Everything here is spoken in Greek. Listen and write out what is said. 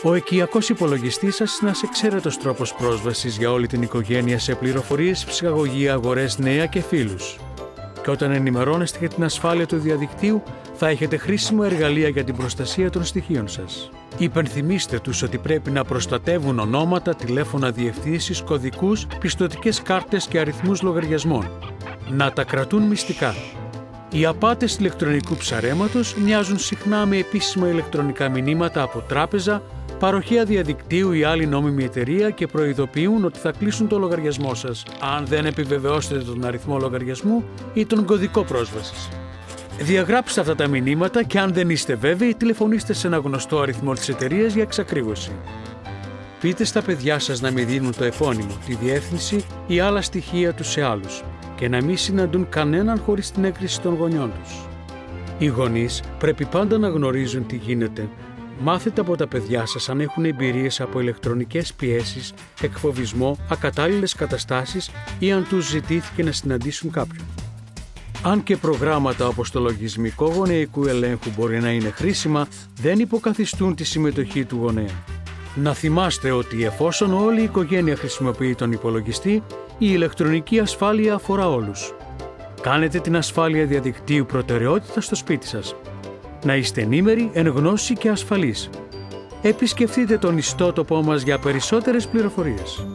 Ο οικιακός υπολογιστής σας είναι ένας εξαίρετος τρόπος πρόσβασης για όλη την οικογένεια σε πληροφορίες, ψυχαγωγία, αγορές, νέα και φίλους. Και όταν ενημερώνεστε για την ασφάλεια του διαδικτύου, θα έχετε χρήσιμο εργαλεία για την προστασία των στοιχείων σας. Υπενθυμίστε τους ότι πρέπει να προστατεύουν ονόματα, τηλέφωνα διευθύνσεις, κωδικούς, πιστωτικές κάρτες και αριθμούς λογαριασμών. Να τα κρατούν μυστικά. Οι απάτες ηλεκτρονικού ψαρέματος μοιάζουν συχνά με επίσημα ηλεκτρονικά μηνύματα από τράπεζα, παροχέα διαδικτύου ή άλλη νόμιμη εταιρεία και προειδοποιούν ότι θα κλείσουν το λογαριασμό σας αν δεν επιβεβαιώσετε τον αριθμό λογαριασμού ή τον κωδικό πρόσβασης. Διαγράψτε αυτά τα μηνύματα και αν δεν είστε βέβαιοι, τηλεφωνήστε σε ένα γνωστό αριθμό της εταιρείας για εξακρίβωση. Πείτε στα παιδιά σας να μην δίνουν το επώνυμο, τη διεύθυνση ή άλλα στοιχεία τους σε άλλους και να μην συναντούν κανέναν χωρίς την έγκριση των γονιών τους. Οι γονείς πρέπει πάντα να γνωρίζουν τι γίνεται. Μάθετε από τα παιδιά σας αν έχουν εμπειρίες από ηλεκτρονικές πιέσεις, εκφοβισμό, ακατάλληλες καταστάσεις ή αν τους ζητήθηκε να συναντήσουν κάποιον. Αν και προγράμματα όπως το λογισμικό γονεϊκού ελέγχου μπορεί να είναι χρήσιμα, δεν υποκαθιστούν τη συμμετοχή του γονέα. Να θυμάστε ότι εφόσον όλη η οικογένεια χρησιμοποιεί τον υπολογιστή, η ηλεκτρονική ασφάλεια αφορά όλους. Κάνετε την ασφάλεια διαδικτύου προτεραιότητα στο σπίτι σας. Να είστε ενήμεροι, εν γνώση και ασφαλείς. Επισκεφτείτε τον ιστότοπό μας για περισσότερες πληροφορίες.